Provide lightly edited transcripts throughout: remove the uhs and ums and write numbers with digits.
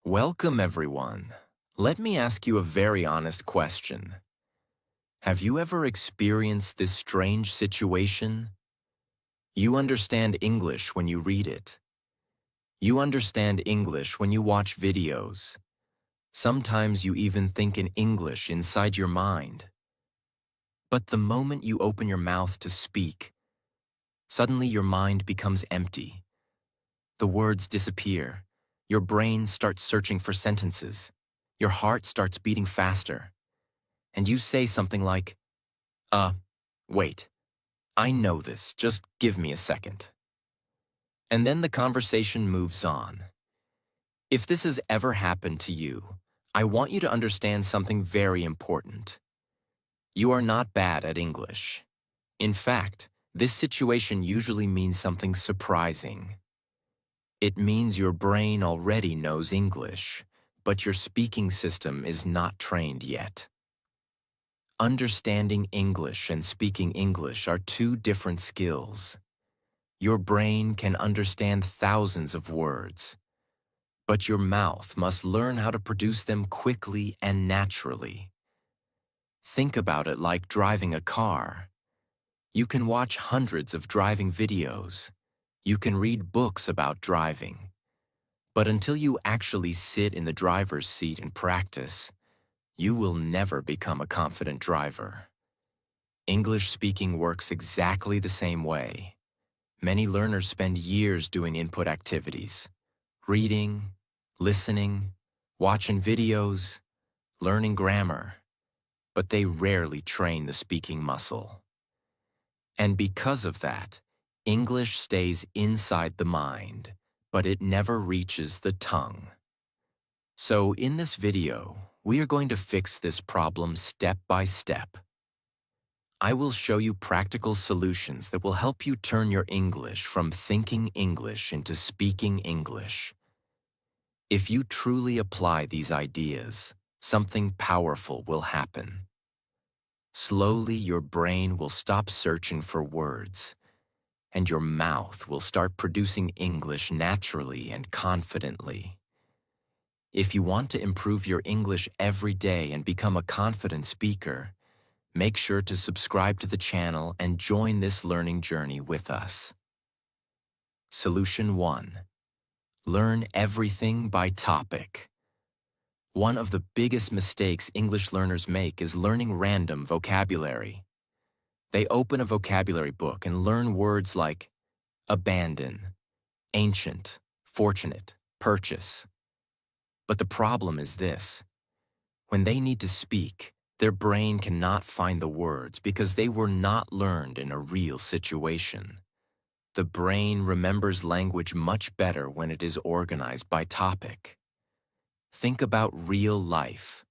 Welcome, everyone. Let me ask you a very honest question. Have you ever experienced this strange situation? You understand English when you read it. You understand English when you watch videos. Sometimes you even think in English inside your mind. But the moment you open your mouth to speak, suddenly your mind becomes empty. The words disappear. Your brain starts searching for sentences. Your heart starts beating faster. And you say something like, wait, I know this, just give me a second. And then the conversation moves on. If this has ever happened to you, I want you to understand something very important. You are not bad at English. In fact, this situation usually means something surprising. It means your brain already knows English, but your speaking system is not trained yet. Understanding English and speaking English are two different skills. Your brain can understand thousands of words, but your mouth must learn how to produce them quickly and naturally. Think about it like driving a car. You can watch hundreds of driving videos. You can read books about driving. But until you actually sit in the driver's seat and practice, you will never become a confident driver. English speaking works exactly the same way. Many learners spend years doing input activities, reading, listening, watching videos, learning grammar, but they rarely train the speaking muscle. And because of that, English stays inside the mind, but it never reaches the tongue. So in this video, we are going to fix this problem step by step. I will show you practical solutions that will help you turn your English from thinking English into speaking English. If you truly apply these ideas, something powerful will happen. Slowly, your brain will stop searching for words, and your mouth will start producing English naturally and confidently. If you want to improve your English every day and become a confident speaker, make sure to subscribe to the channel and join this learning journey with us. Solution 1. Learn everything by topic. One of the biggest mistakes English learners make is learning random vocabulary. They open a vocabulary book and learn words like abandon, ancient, fortunate, purchase. But the problem is this. When they need to speak, their brain cannot find the words because they were not learned in a real situation. The brain remembers language much better when it is organized by topic. Think about real life.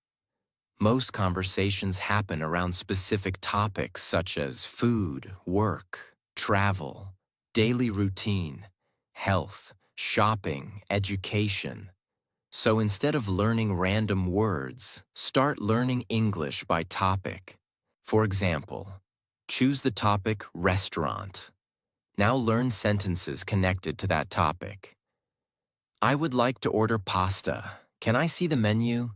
Most conversations happen around specific topics such as food, work, travel, daily routine, health, shopping, education. So instead of learning random words, start learning English by topic. For example, choose the topic restaurant. Now learn sentences connected to that topic. I would like to order pasta. Can I see the menu?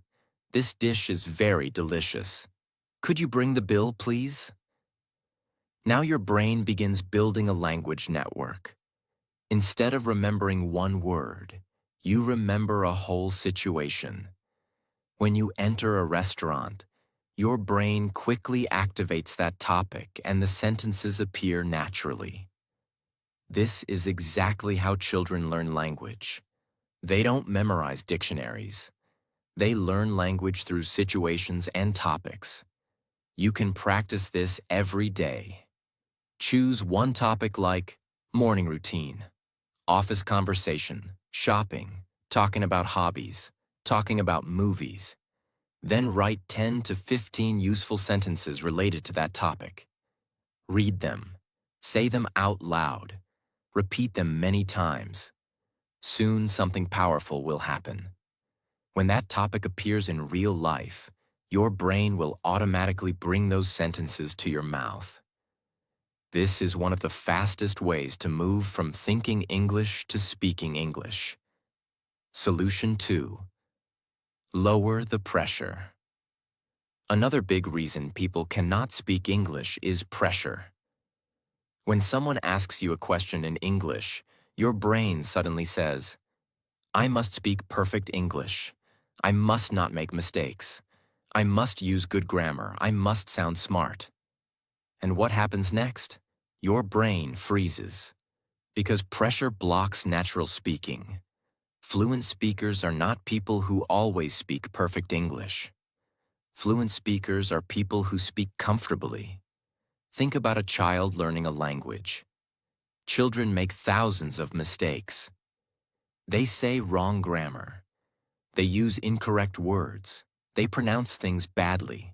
This dish is very delicious. Could you bring the bill, please? Now your brain begins building a language network. Instead of remembering one word, you remember a whole situation. When you enter a restaurant, your brain quickly activates that topic and the sentences appear naturally. This is exactly how children learn language. They don't memorize dictionaries. They learn language through situations and topics. You can practice this every day. Choose one topic like morning routine, office conversation, shopping, talking about hobbies, talking about movies. Then write 10 to 15 useful sentences related to that topic. Read them. Say them out loud. Repeat them many times. Soon something powerful will happen. When that topic appears in real life, your brain will automatically bring those sentences to your mouth. This is one of the fastest ways to move from thinking English to speaking English. Solution 2. Lower the pressure. Another big reason people cannot speak English is pressure. When someone asks you a question in English, your brain suddenly says, I must speak perfect English. I must not make mistakes. I must use good grammar. I must sound smart. And what happens next? Your brain freezes. Because pressure blocks natural speaking. Fluent speakers are not people who always speak perfect English. Fluent speakers are people who speak comfortably. Think about a child learning a language. Children make thousands of mistakes. They say wrong grammar. They use incorrect words. They pronounce things badly.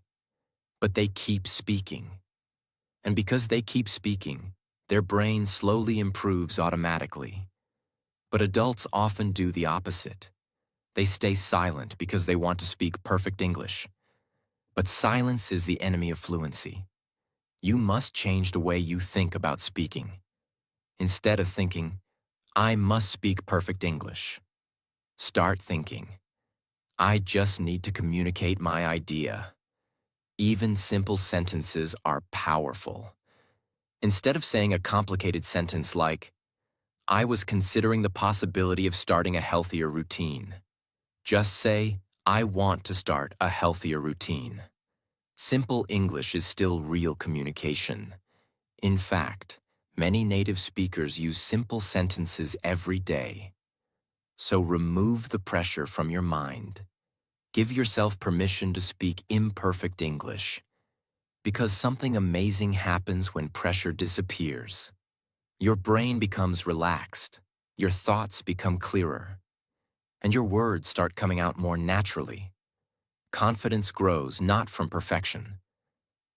But they keep speaking. And because they keep speaking, their brain slowly improves automatically. But adults often do the opposite. They stay silent because they want to speak perfect English. But silence is the enemy of fluency. You must change the way you think about speaking. Instead of thinking, I must speak perfect English, start thinking, I just need to communicate my idea. Even simple sentences are powerful. Instead of saying a complicated sentence like, I was considering the possibility of starting a healthier routine, just say, I want to start a healthier routine. Simple English is still real communication. In fact, many native speakers use simple sentences every day. So remove the pressure from your mind. Give yourself permission to speak imperfect English. Because something amazing happens when pressure disappears. Your brain becomes relaxed, your thoughts become clearer, and your words start coming out more naturally. Confidence grows not from perfection.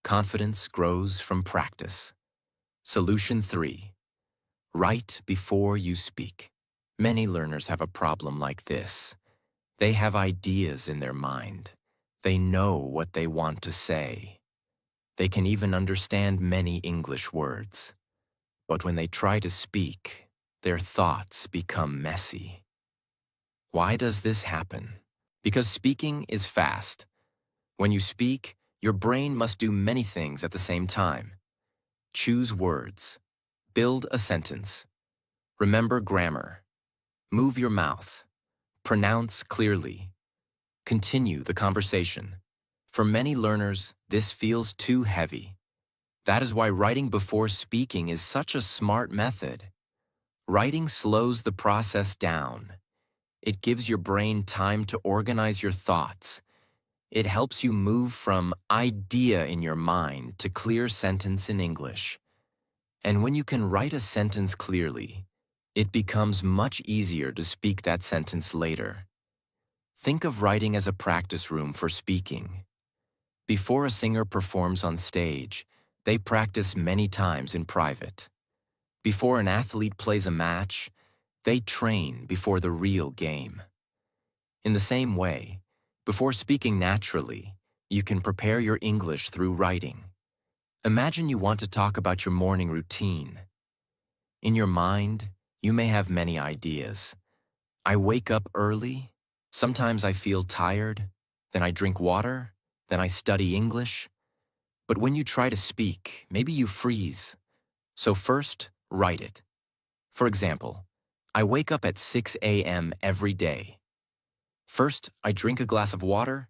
Confidence grows from practice. Solution 3. Write before you speak. Many learners have a problem like this. They have ideas in their mind. They know what they want to say. They can even understand many English words. But when they try to speak, their thoughts become messy. Why does this happen? Because speaking is fast. When you speak, your brain must do many things at the same time. Choose words. Build a sentence. Remember grammar. Move your mouth. Pronounce clearly. Continue the conversation. For many learners, this feels too heavy. That is why writing before speaking is such a smart method. Writing slows the process down. It gives your brain time to organize your thoughts. It helps you move from idea in your mind to clear sentence in English. And when you can write a sentence clearly, it becomes much easier to speak that sentence later. Think of writing as a practice room for speaking. Before a singer performs on stage, they practice many times in private. Before an athlete plays a match, they train before the real game. In the same way, before speaking naturally, you can prepare your English through writing. Imagine you want to talk about your morning routine. In your mind, you may have many ideas. I wake up early, sometimes I feel tired, then I drink water, then I study English. But when you try to speak, maybe you freeze. So first, write it. For example, I wake up at 6 a.m. every day. First, I drink a glass of water,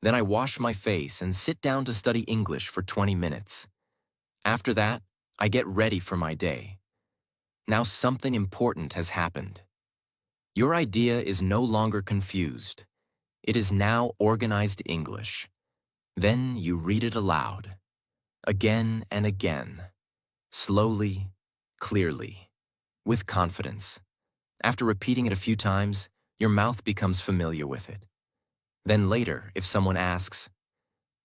then I wash my face and sit down to study English for 20 minutes. After that, I get ready for my day. Now something important has happened. Your idea is no longer confused. It is now organized English. Then you read it aloud, again and again, slowly, clearly, with confidence. After repeating it a few times, your mouth becomes familiar with it. Then later, if someone asks,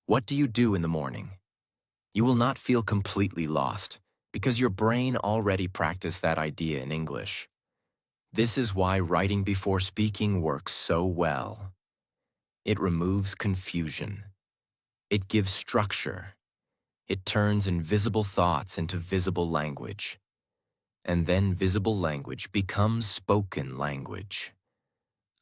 "What do you do in the morning?" you will not feel completely lost because your brain already practiced that idea in English. This is why writing before speaking works so well. It removes confusion. It gives structure. It turns invisible thoughts into visible language. And then visible language becomes spoken language.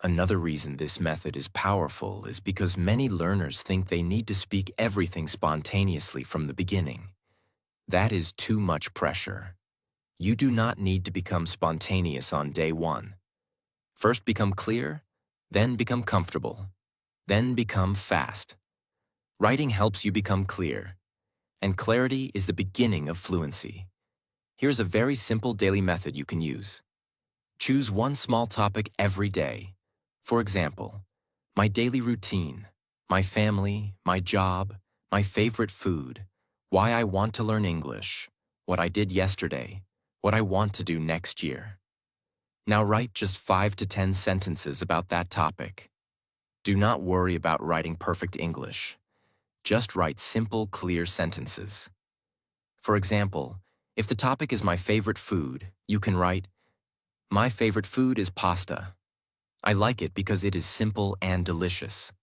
Another reason this method is powerful is because many learners think they need to speak everything spontaneously from the beginning. That is too much pressure. You do not need to become spontaneous on day one. First become clear, then become comfortable, then become fast. Writing helps you become clear, and clarity is the beginning of fluency. Here's a very simple daily method you can use. Choose one small topic every day. For example, my daily routine, my family, my job, my favorite food, why I want to learn English, what I did yesterday, what I want to do next year. Now write just 5 to 10 sentences about that topic. Do not worry about writing perfect English. Just write simple, clear sentences. For example, if the topic is my favorite food, you can write, "My favorite food is pasta. I like it because it is simple and delicious.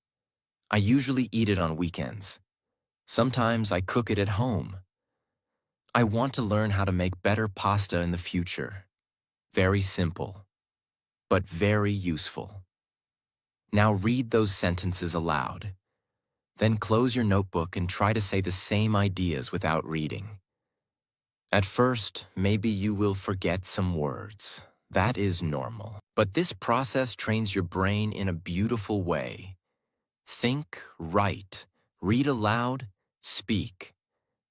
I usually eat it on weekends. Sometimes I cook it at home. I want to learn how to make better pasta in the future." Very simple, but very useful. Now read those sentences aloud. Then close your notebook and try to say the same ideas without reading. At first, maybe you will forget some words. That is normal. But this process trains your brain in a beautiful way. Think, write, read aloud, speak.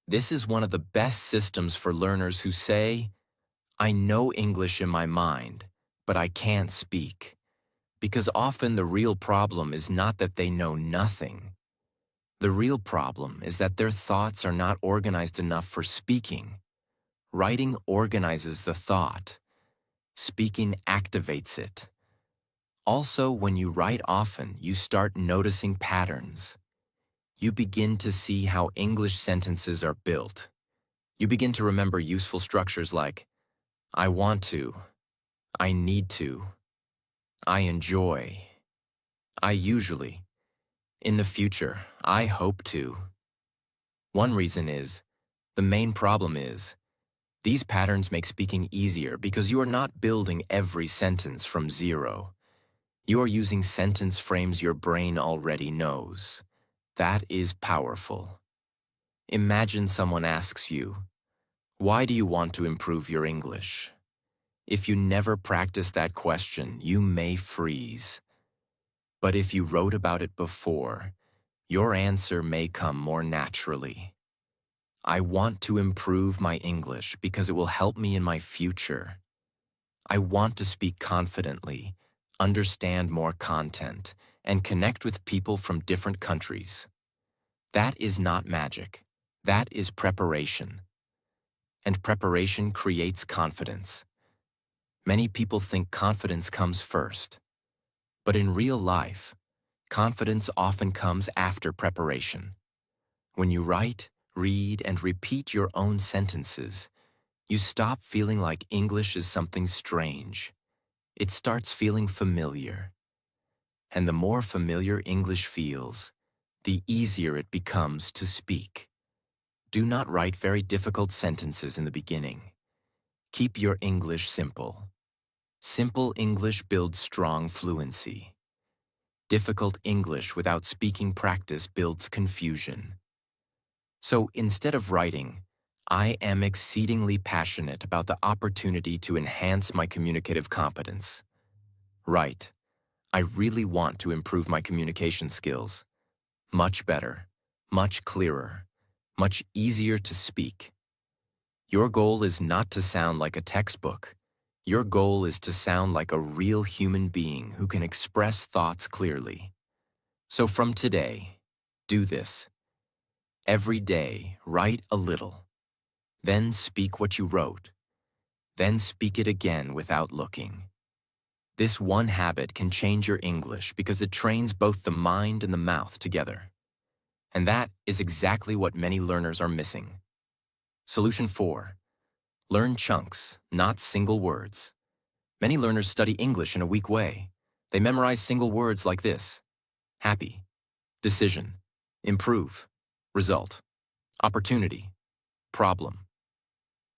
This is one of the best systems for learners who say, "I know English in my mind, but I can't speak." Because often the real problem is not that they know nothing. The real problem is that their thoughts are not organized enough for speaking. Writing organizes the thought. Speaking activates it. Also, when you write often, you start noticing patterns. You begin to see how English sentences are built. You begin to remember useful structures like, "I want to," "I need to," "I enjoy," "I usually," "In the future," "I hope to." One reason is, the main problem is, these patterns make speaking easier because you are not building every sentence from zero. You are using sentence frames your brain already knows. That is powerful. Imagine someone asks you, "Why do you want to improve your English?" If you never practice that question, you may freeze. But if you wrote about it before, your answer may come more naturally. "I want to improve my English because it will help me in my future. I want to speak confidently, understand more content, and connect with people from different countries." That is not magic. That is preparation. And preparation creates confidence. Many people think confidence comes first. But in real life, confidence often comes after preparation. When you write, read, and repeat your own sentences, you stop feeling like English is something strange. It starts feeling familiar. And the more familiar English feels, the easier it becomes to speak. Do not write very difficult sentences in the beginning. Keep your English simple. Simple English builds strong fluency. Difficult English without speaking practice builds confusion. So instead of writing, "I am exceedingly passionate about the opportunity to enhance my communicative competence," write, "I really want to improve my communication skills. Much better, much clearer, much easier to speak." Your goal is not to sound like a textbook. Your goal is to sound like a real human being who can express thoughts clearly. So from today, do this. Every day, write a little. Then speak what you wrote. Then speak it again without looking. This one habit can change your English because it trains both the mind and the mouth together. And that is exactly what many learners are missing. Solution 4. Learn chunks, not single words. Many learners study English in a weak way. They memorize single words like this: happy, decision, improve, result, opportunity, problem.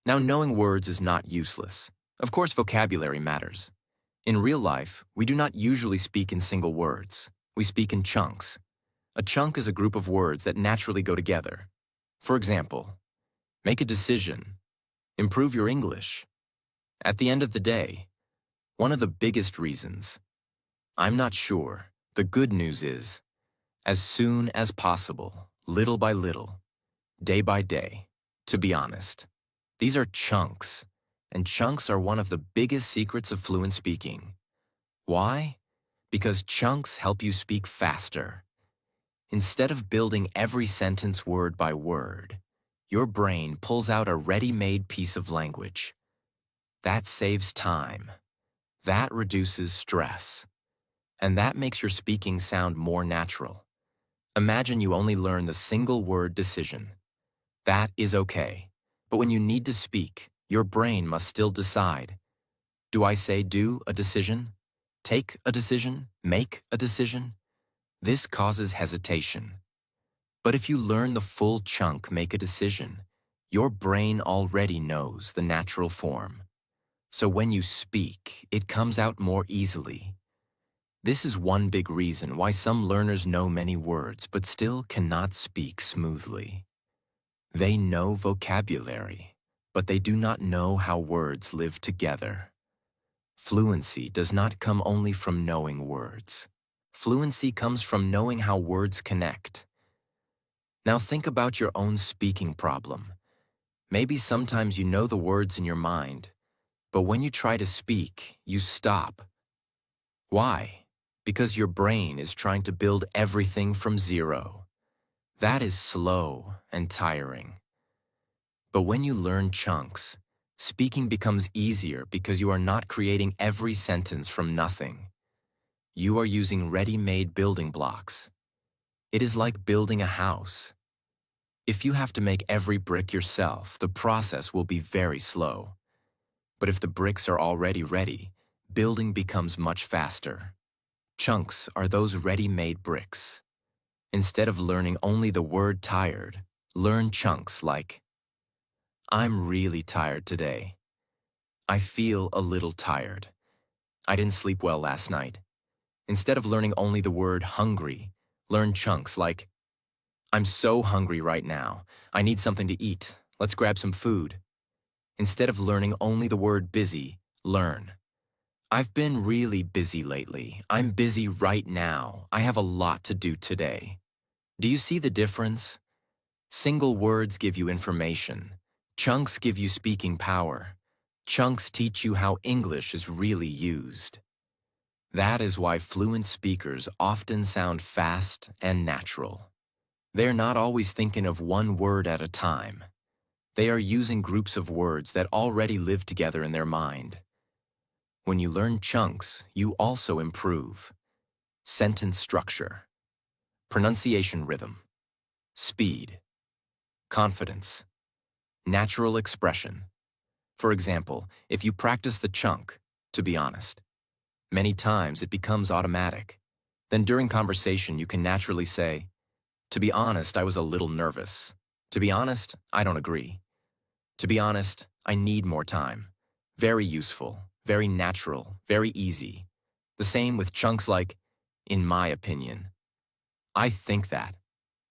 Now, knowing words is not useless. Of course, vocabulary matters. In real life, we do not usually speak in single words. We speak in chunks. A chunk is a group of words that naturally go together. For example, make a decision, improve your English. At the end of the day, one of the biggest reasons, I'm not sure. The good news is, as soon as possible, little by little, day by day, to be honest. These are chunks, and chunks are one of the biggest secrets of fluent speaking. Why? Because chunks help you speak faster. Instead of building every sentence word by word, your brain pulls out a ready-made piece of language. That saves time. That reduces stress. And that makes your speaking sound more natural. Imagine you only learn the single word decision. That is okay. But when you need to speak, your brain must still decide. Do I say do a decision? Take a decision? Make a decision? This causes hesitation. But if you learn the full chunk make a decision, your brain already knows the natural form. So when you speak, it comes out more easily. This is one big reason why some learners know many words but still cannot speak smoothly. They know vocabulary, but they do not know how words live together. Fluency does not come only from knowing words. Fluency comes from knowing how words connect. Now think about your own speaking problem. Maybe sometimes you know the words in your mind, but when you try to speak, you stop. Why? Because your brain is trying to build everything from zero. That is slow and tiring. But when you learn chunks, speaking becomes easier because you are not creating every sentence from nothing. You are using ready-made building blocks. It is like building a house. If you have to make every brick yourself, the process will be very slow. But if the bricks are already ready, building becomes much faster. Chunks are those ready-made bricks. Instead of learning only the word tired, learn chunks like, I'm really tired today. I feel a little tired. I didn't sleep well last night. Instead of learning only the word hungry, learn chunks like, I'm so hungry right now. I need something to eat. Let's grab some food. Instead of learning only the word busy, learn, I've been really busy lately. I'm busy right now. I have a lot to do today. Do you see the difference? Single words give you information. Chunks give you speaking power. Chunks teach you how English is really used. That is why fluent speakers often sound fast and natural. They're not always thinking of one word at a time. They are using groups of words that already live together in their mind. When you learn chunks, you also improve sentence structure, pronunciation rhythm, speed, confidence, natural expression. For example, if you practice the chunk, to be honest, many times it becomes automatic. Then during conversation, you can naturally say, to be honest, I was a little nervous. To be honest, I don't agree. To be honest, I need more time. Very useful, very natural, very easy. The same with chunks like, in my opinion. I think that.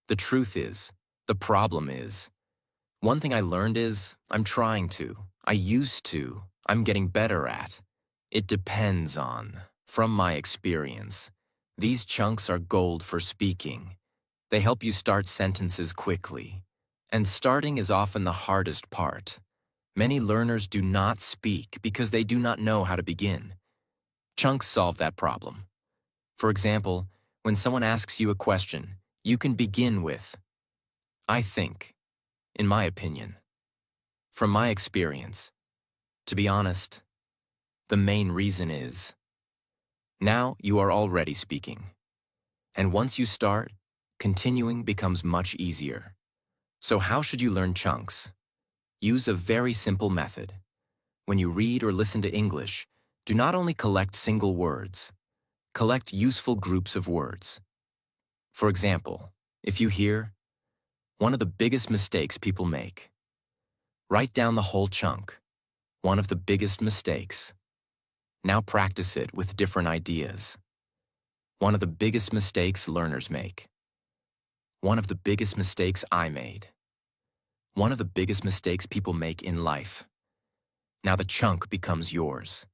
The truth is, the problem is. One thing I learned is, I'm trying to. I used to. I'm getting better at. It depends on. From my experience, these chunks are gold for speaking. They help you start sentences quickly. And starting is often the hardest part. Many learners do not speak because they do not know how to begin. Chunks solve that problem. For example, when someone asks you a question, you can begin with, I think, in my opinion, from my experience. To be honest, the main reason is, now you are already speaking. And once you start, continuing becomes much easier. So how should you learn chunks? Use a very simple method. When you read or listen to English, do not only collect single words. Collect useful groups of words. For example, if you hear, one of the biggest mistakes people make. Write down the whole chunk. One of the biggest mistakes. Now practice it with different ideas. One of the biggest mistakes learners make. One of the biggest mistakes I made. One of the biggest mistakes people make in life. Now the chunk becomes yours.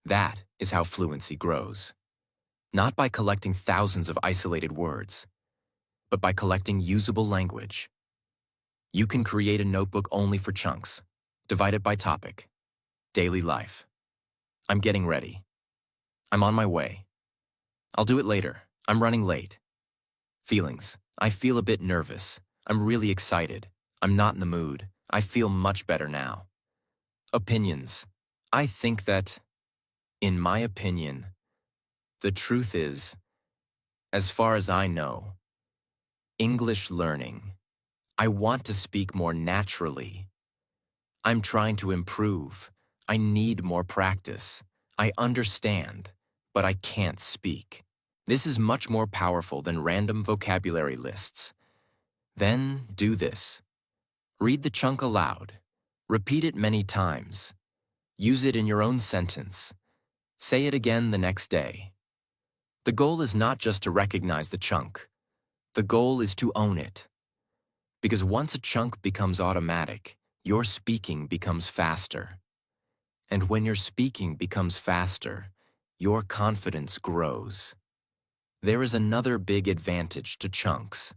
That is how fluency grows. Not by collecting thousands of isolated words, but by collecting usable language. You can create a notebook only for chunks, divided by topic. Daily life. I'm getting ready. I'm on my way. I'll do it later. I'm running late. Feelings. I feel a bit nervous. I'm really excited. I'm not in the mood. I feel much better now. Opinions. I think that, in my opinion, the truth is, as far as I know, English learning. I want to speak more naturally. I'm trying to improve. I need more practice. I understand, but I can't speak. This is much more powerful than random vocabulary lists. Then do this. Read the chunk aloud. Repeat it many times. Use it in your own sentence. Say it again the next day. The goal is not just to recognize the chunk. The goal is to own it. Because once a chunk becomes automatic, your speaking becomes faster. And when your speaking becomes faster, your confidence grows. There is another big advantage to chunks.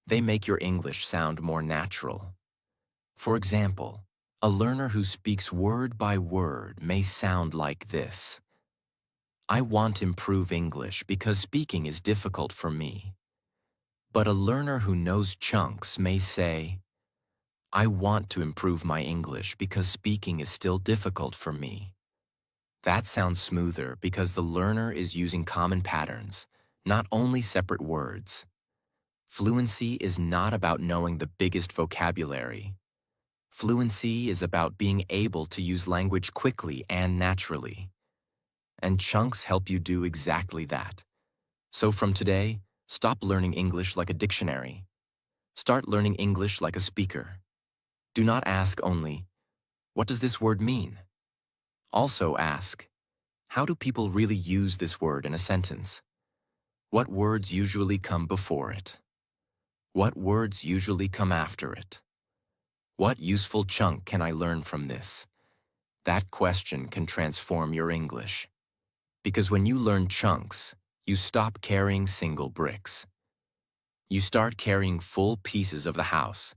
They make your English sound more natural. For example, a learner who speaks word by word may sound like this. I want to improve English because speaking is difficult for me. But a learner who knows chunks may say, I want to improve my English because speaking is still difficult for me. That sounds smoother because the learner is using common patterns, not only separate words. Fluency is not about knowing the biggest vocabulary. Fluency is about being able to use language quickly and naturally. And chunks help you do exactly that. So from today, stop learning English like a dictionary. Start learning English like a speaker. Do not ask only, what does this word mean? Also ask, how do people really use this word in a sentence? What words usually come before it? What words usually come after it? What useful chunk can I learn from this? That question can transform your English. Because when you learn chunks, you stop carrying single bricks. You start carrying full pieces of the house.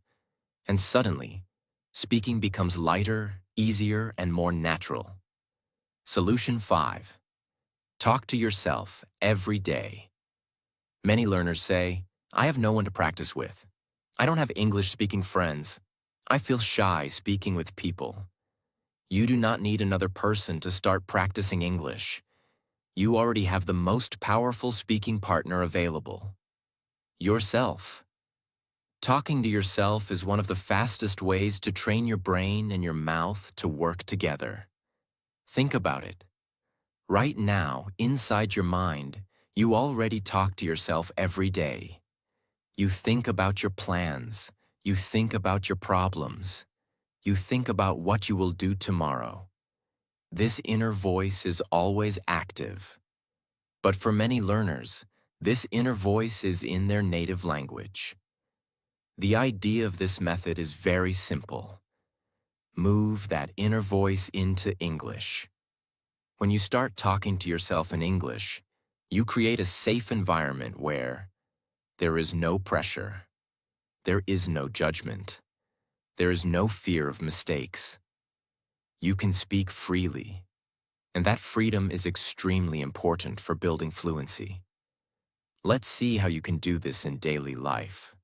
And suddenly, speaking becomes lighter, easier, and more natural. Solution 5. Talk to yourself every day. Many learners say, I have no one to practice with. I don't have English-speaking friends. I feel shy speaking with people. You do not need another person to start practicing English. You already have the most powerful speaking partner available. Yourself. Talking to yourself is one of the fastest ways to train your brain and your mouth to work together. Think about it. Right now, inside your mind, you already talk to yourself every day. You think about your plans. You think about your problems. You think about what you will do tomorrow. This inner voice is always active. But for many learners, this inner voice is in their native language. The idea of this method is very simple. Move that inner voice into English. When you start talking to yourself in English, you create a safe environment where there is no pressure, there is no judgment, there is no fear of mistakes. You can speak freely, and that freedom is extremely important for building fluency. Let's see how you can do this in daily life.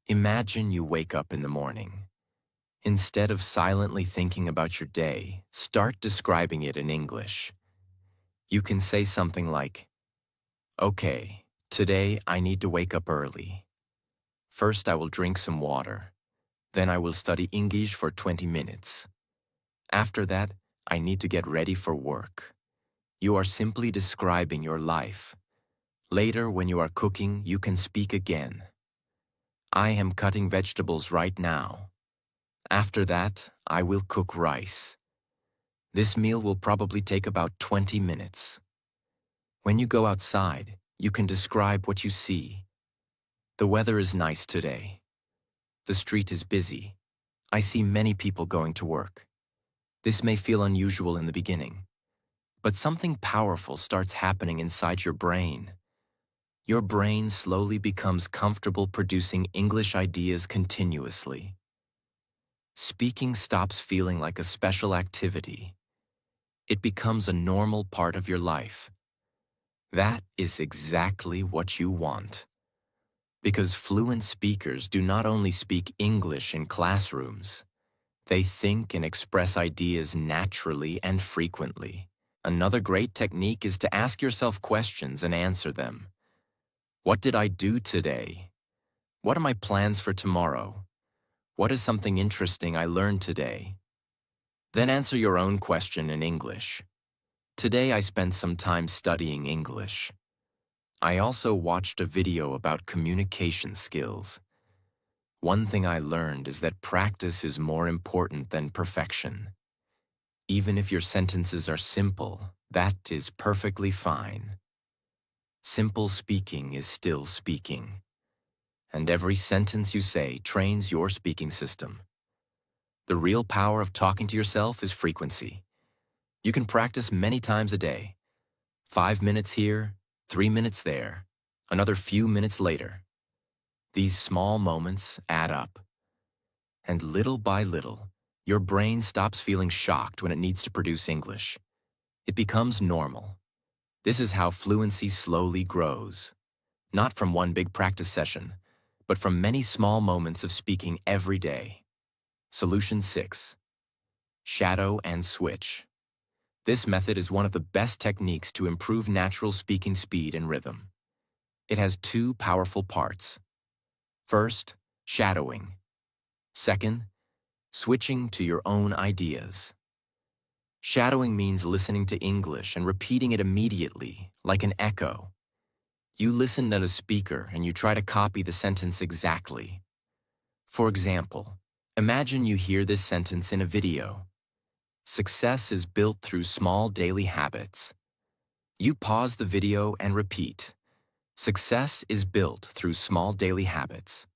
Imagine you wake up in the morning. Instead of silently thinking about your day, start describing it in English. You can say something like, okay, today I need to wake up early. First I will drink some water. Then I will study English for 20 minutes. After that, I need to get ready for work. You are simply describing your life. Later, when you are cooking, you can speak again. I am cutting vegetables right now. After that, I will cook rice. This meal will probably take about 20 minutes. When you go outside, you can describe what you see. The weather is nice today. The street is busy. I see many people going to work. This may feel unusual in the beginning, but something powerful starts happening inside your brain. Your brain slowly becomes comfortable producing English ideas continuously. Speaking stops feeling like a special activity. It becomes a normal part of your life. That is exactly what you want. Because fluent speakers do not only speak English in classrooms, they think and express ideas naturally and frequently. Another great technique is to ask yourself questions and answer them. What did I do today? What are my plans for tomorrow? What is something interesting I learned today? Then answer your own question in English. Today I spent some time studying English. I also watched a video about communication skills. One thing I learned is that practice is more important than perfection. Even if your sentences are simple, that is perfectly fine. Simple speaking is still speaking. And every sentence you say trains your speaking system. The real power of talking to yourself is frequency. You can practice many times a day. 5 minutes here, 3 minutes there, another few minutes later. These small moments add up. And little by little, your brain stops feeling shocked when it needs to produce English. It becomes normal. This is how fluency slowly grows. Not from one big practice session, but from many small moments of speaking every day. Solution 6. Shadow and switch. This method is one of the best techniques to improve natural speaking speed and rhythm. It has two powerful parts. First, shadowing. Second, switching to your own ideas. Shadowing means listening to English and repeating it immediately, like an echo. You listen at a speaker and you try to copy the sentence exactly. For example, imagine you hear this sentence in a video. Success is built through small daily habits. You pause the video and repeat. Success is built through small daily habits.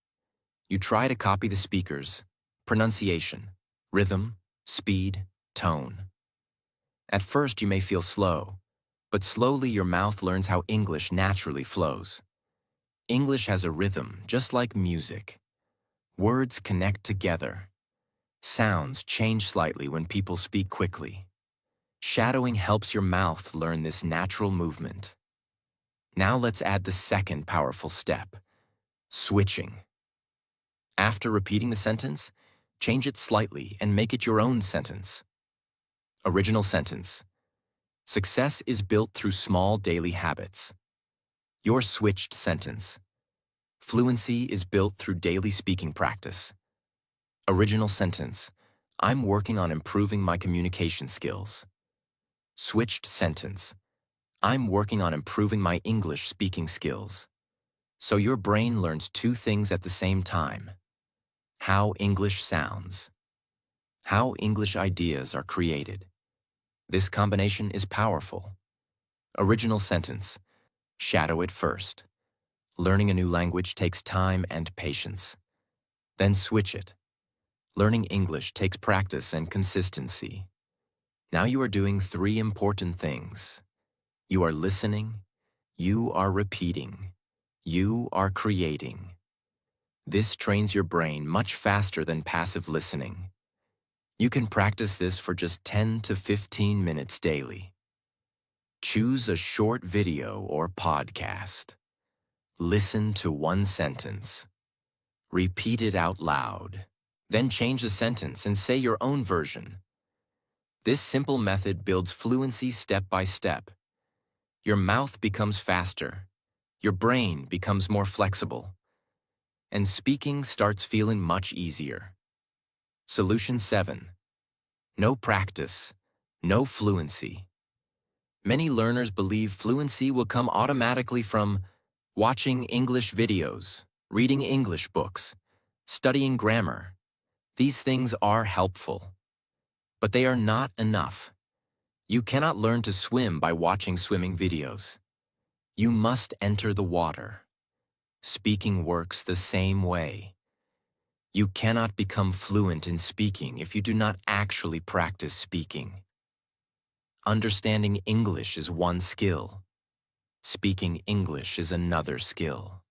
You try to copy the speaker's pronunciation, rhythm, speed, tone. At first you may feel slow, but slowly your mouth learns how English naturally flows. English has a rhythm, just like music. Words connect together. Sounds change slightly when people speak quickly. Shadowing helps your mouth learn this natural movement. Now let's add the second powerful step, switching. After repeating the sentence, change it slightly and make it your own sentence. Original sentence. Success is built through small daily habits. Your switched sentence. Fluency is built through daily speaking practice. Original sentence. I'm working on improving my communication skills. Switched sentence. I'm working on improving my English speaking skills. So your brain learns two things at the same time. How English sounds. How English ideas are created. This combination is powerful. Original sentence. Shadow it first. Learning a new language takes time and patience. Then switch it. Learning English takes practice and consistency. Now you are doing three important things. You are listening. You are repeating. You are creating. This trains your brain much faster than passive listening. You can practice this for just 10 to 15 minutes daily. Choose a short video or podcast. Listen to one sentence. Repeat it out loud. Then change the sentence and say your own version. This simple method builds fluency step by step. Your mouth becomes faster. Your brain becomes more flexible. And speaking starts feeling much easier. Solution 7. No practice, no fluency. Many learners believe fluency will come automatically from watching English videos, reading English books, studying grammar. These things are helpful, but they are not enough. You cannot learn to swim by watching swimming videos. You must enter the water. Speaking works the same way. You cannot become fluent in speaking if you do not actually practice speaking. Understanding English is one skill. Speaking English is another skill.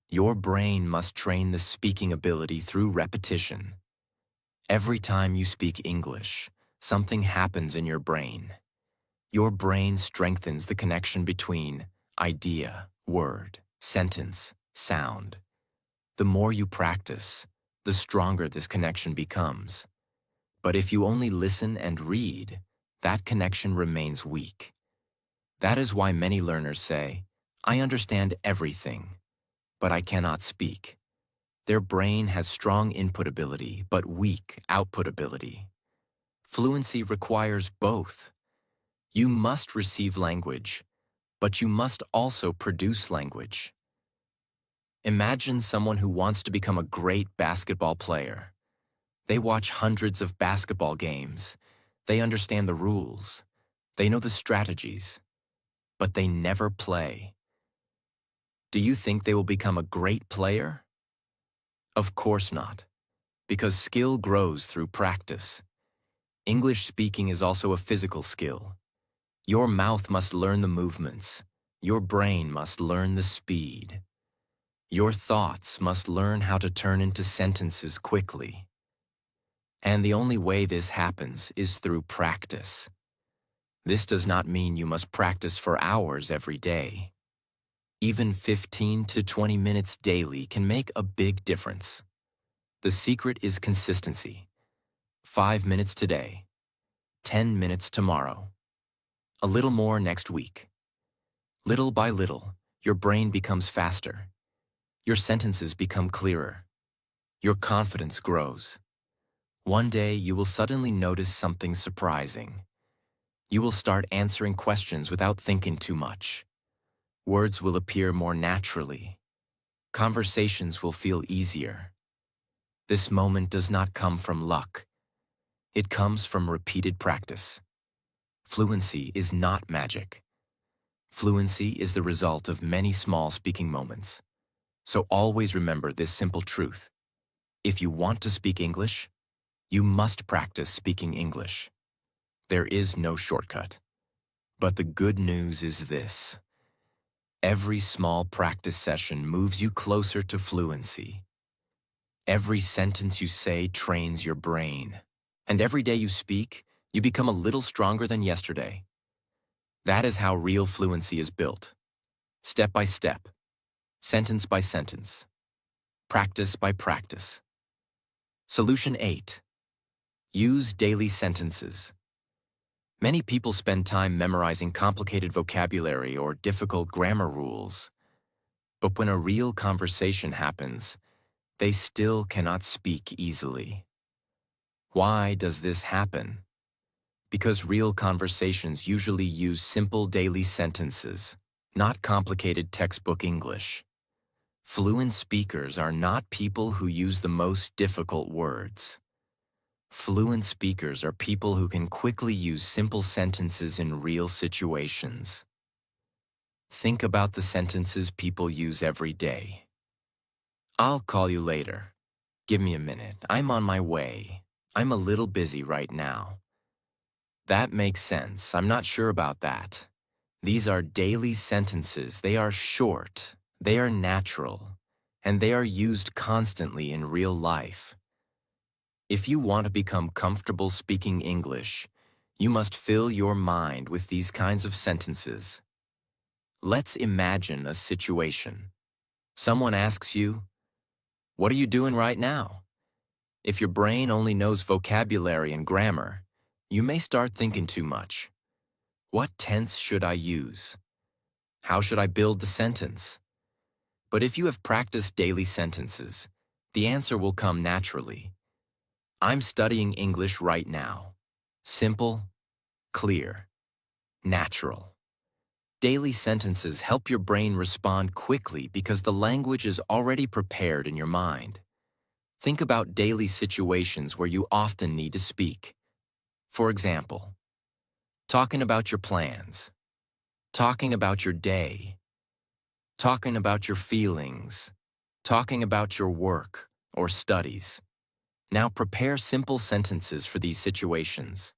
Your brain must train the speaking ability through repetition. Every time you speak English, something happens in your brain. Your brain strengthens the connection between idea, word, sentence, sound. The more you practice, the stronger this connection becomes. But if you only listen and read, that connection remains weak. That is why many learners say, "I understand everything, but I cannot speak." Their brain has strong input ability, but weak output ability. Fluency requires both. You must receive language, but you must also produce language. Imagine someone who wants to become a great basketball player. They watch hundreds of basketball games. They understand the rules. They know the strategies, but they never play. Do you think they will become a great player? Of course not, because skill grows through practice. English speaking is also a physical skill. Your mouth must learn the movements. Your brain must learn the speed. Your thoughts must learn how to turn into sentences quickly. And the only way this happens is through practice. This does not mean you must practice for hours every day. Even 15 to 20 minutes daily can make a big difference. The secret is consistency. 5 minutes today, 10 minutes tomorrow, a little more next week. Little by little, your brain becomes faster. Your sentences become clearer. Your confidence grows. One day, you will suddenly notice something surprising. You will start answering questions without thinking too much. Words will appear more naturally. Conversations will feel easier. This moment does not come from luck. It comes from repeated practice. Fluency is not magic. Fluency is the result of many small speaking moments. So always remember this simple truth. If you want to speak English, you must practice speaking English. There is no shortcut. But the good news is this. Every small practice session moves you closer to fluency. Every sentence you say trains your brain. And every day you speak, you become a little stronger than yesterday. That is how real fluency is built. Step by step, sentence by sentence, practice by practice. Solution 8. Use daily sentences. Many people spend time memorizing complicated vocabulary or difficult grammar rules. But when a real conversation happens, they still cannot speak easily. Why does this happen? Because real conversations usually use simple daily sentences, not complicated textbook English. Fluent speakers are not people who use the most difficult words. Fluent speakers are people who can quickly use simple sentences in real situations. Think about the sentences people use every day. I'll call you later. Give me a minute. I'm on my way. I'm a little busy right now. That makes sense. I'm not sure about that. These are daily sentences. They are short. They are natural. And they are used constantly in real life. If you want to become comfortable speaking English, you must fill your mind with these kinds of sentences. Let's imagine a situation. Someone asks you, "What are you doing right now?" If your brain only knows vocabulary and grammar, you may start thinking too much. What tense should I use? How should I build the sentence? But if you have practiced daily sentences, the answer will come naturally. I'm studying English right now. Simple, clear, natural. Daily sentences help your brain respond quickly because the language is already prepared in your mind. Think about daily situations where you often need to speak. For example, talking about your plans, talking about your day, talking about your feelings, talking about your work or studies. Now prepare simple sentences for these situations.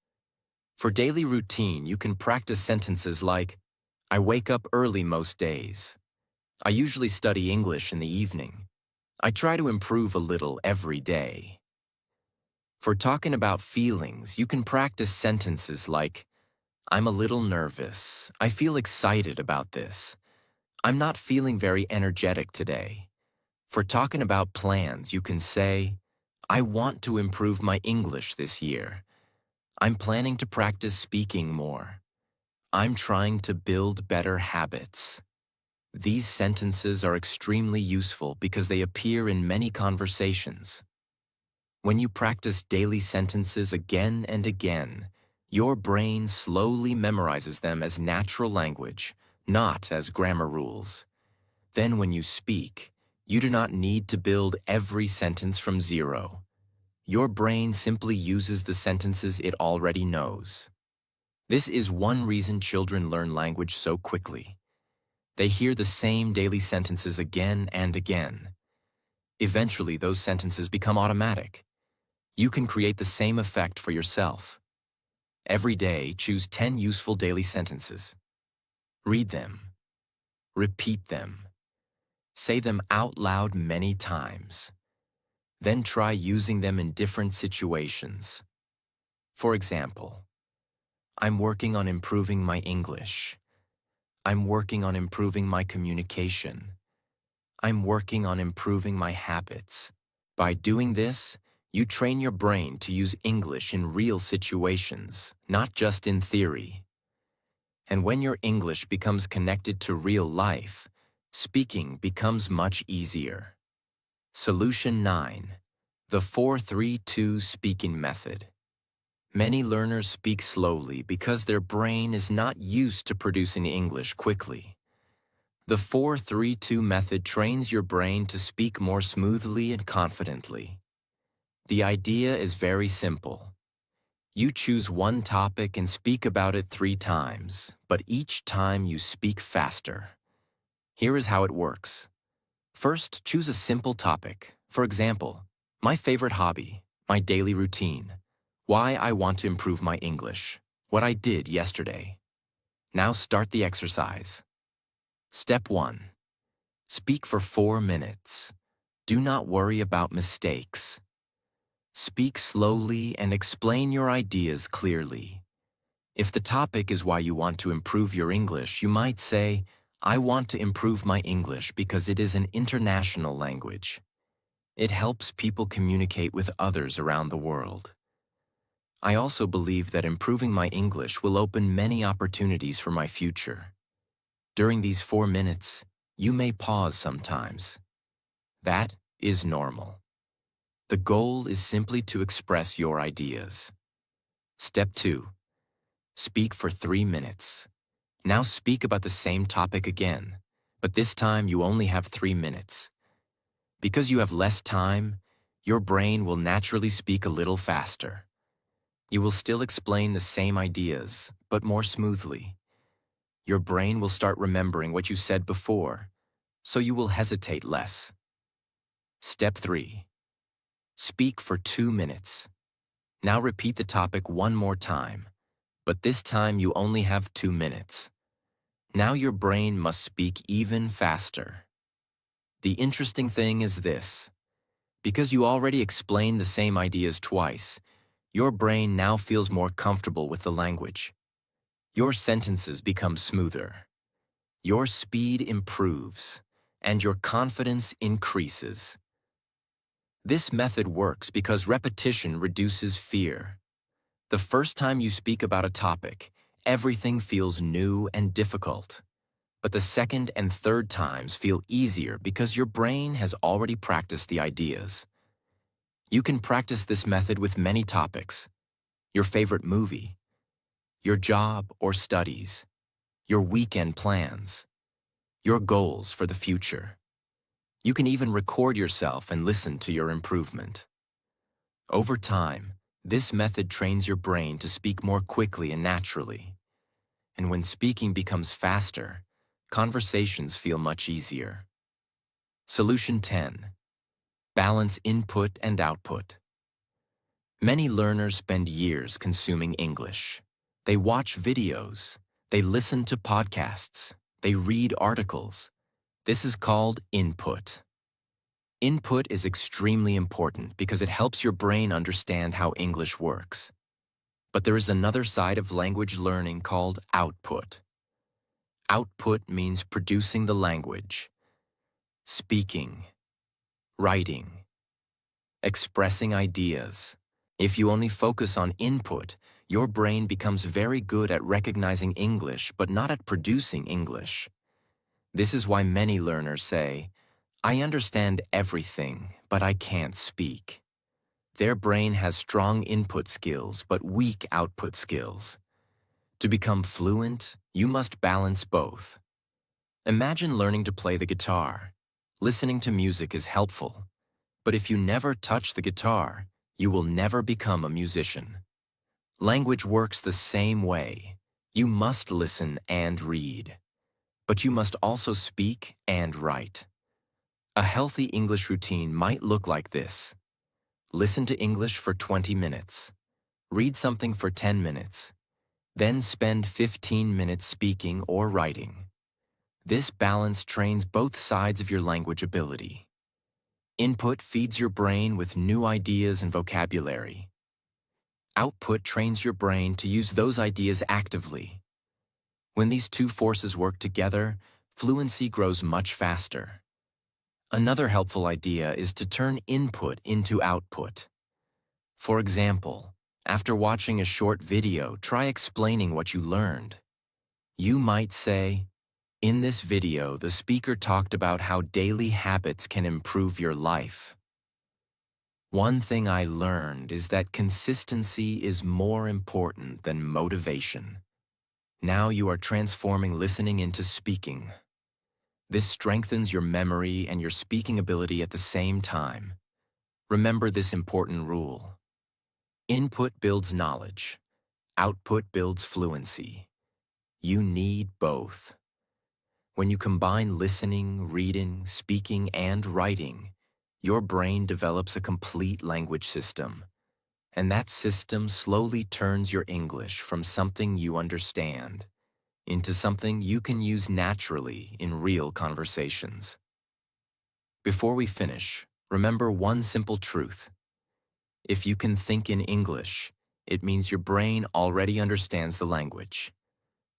For daily routine, you can practice sentences like, I wake up early most days. I usually study English in the evening. I try to improve a little every day. For talking about feelings, you can practice sentences like, I'm a little nervous. I feel excited about this. I'm not feeling very energetic today. For talking about plans, you can say, I want to improve my English this year. I'm planning to practice speaking more. I'm trying to build better habits. These sentences are extremely useful because they appear in many conversations. When you practice daily sentences again and again, your brain slowly memorizes them as natural language, not as grammar rules. Then when you speak, you do not need to build every sentence from zero. Your brain simply uses the sentences it already knows. This is one reason children learn language so quickly. They hear the same daily sentences again and again. Eventually, those sentences become automatic. You can create the same effect for yourself. Every day, choose 10 useful daily sentences. Read them. Repeat them. Say them out loud many times. Then try using them in different situations. For example, I'm working on improving my English. I'm working on improving my communication. I'm working on improving my habits. By doing this, you train your brain to use English in real situations, not just in theory. And when your English becomes connected to real life, speaking becomes much easier. Solution 9. The 4-3-2 speaking method. Many learners speak slowly because their brain is not used to producing English quickly. The 4-3-2 method trains your brain to speak more smoothly and confidently. The idea is very simple. You choose one topic and speak about it 3 times, but each time you speak faster. Here is how it works. First, choose a simple topic. For example, my favorite hobby, my daily routine, why I want to improve my English, what I did yesterday. Now start the exercise. Step 1. Speak for 4 minutes. Do not worry about mistakes. Speak slowly and explain your ideas clearly. If the topic is why you want to improve your English, you might say, I want to improve my English because it is an international language. It helps people communicate with others around the world. I also believe that improving my English will open many opportunities for my future. During these 4 minutes, you may pause sometimes. That is normal. The goal is simply to express your ideas. Step 2. Speak for 3 minutes. Now speak about the same topic again, but this time you only have 3 minutes. Because you have less time, your brain will naturally speak a little faster. You will still explain the same ideas, but more smoothly. Your brain will start remembering what you said before, so you will hesitate less. Step 3. Speak for 2 minutes. Now repeat the topic one more time, but this time you only have 2 minutes. Now your brain must speak even faster. The interesting thing is this. Because you already explained the same ideas twice, your brain now feels more comfortable with the language. Your sentences become smoother. Your speed improves, and your confidence increases. This method works because repetition reduces fear. The first time you speak about a topic, everything feels new and difficult. But the second and third times feel easier because your brain has already practiced the ideas. You can practice this method with many topics: your favorite movie, your job or studies, your weekend plans, your goals for the future. You can even record yourself and listen to your improvement. Over time, This method trains your brain to speak more quickly and naturally. And when speaking becomes faster, conversations feel much easier. Solution 10. Balance input and output. Many learners spend years consuming English. They watch videos, they listen to podcasts, they read articles. This is called input. Input is extremely important because it helps your brain understand how English works. But there is another side of language learning called output. Output means producing the language, speaking, writing, expressing ideas. If you only focus on input, your brain becomes very good at recognizing English but not at producing English. This is why many learners say, "I understand everything, but I can't speak." Their brain has strong input skills but weak output skills. To become fluent, you must balance both. Imagine learning to play the guitar. Listening to music is helpful, but if you never touch the guitar, you will never become a musician. Language works the same way. You must listen and read, but you must also speak and write. A healthy English routine might look like this. Listen to English for 20 minutes. Read something for 10 minutes. Then spend 15 minutes speaking or writing. This balance trains both sides of your language ability. Input feeds your brain with new ideas and vocabulary. Output trains your brain to use those ideas actively. When these two forces work together, fluency grows much faster. Another helpful idea is to turn input into output. For example, after watching a short video, try explaining what you learned. You might say, "In this video, the speaker talked about how daily habits can improve your life. One thing I learned is that consistency is more important than motivation." Now you are transforming listening into speaking. This strengthens your memory and your speaking ability at the same time. Remember this important rule. Input builds knowledge. Output builds fluency. You need both. When you combine listening, reading, speaking, and writing, your brain develops a complete language system. And that system slowly turns your English from something you understand into something you can use naturally in real conversations. Before we finish, remember one simple truth. If you can think in English, it means your brain already understands the language.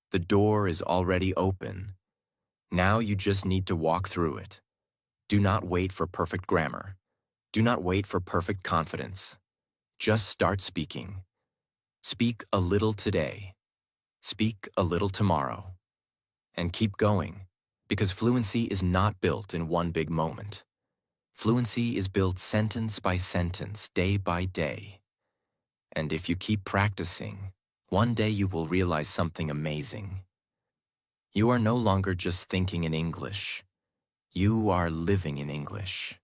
The door is already open. Now you just need to walk through it. Do not wait for perfect grammar. Do not wait for perfect confidence. Just start speaking. Speak a little today. Speak a little tomorrow. And keep going, because fluency is not built in one big moment. Fluency is built sentence by sentence, day by day. And if you keep practicing, one day you will realize something amazing. You are no longer just thinking in English. You are living in English.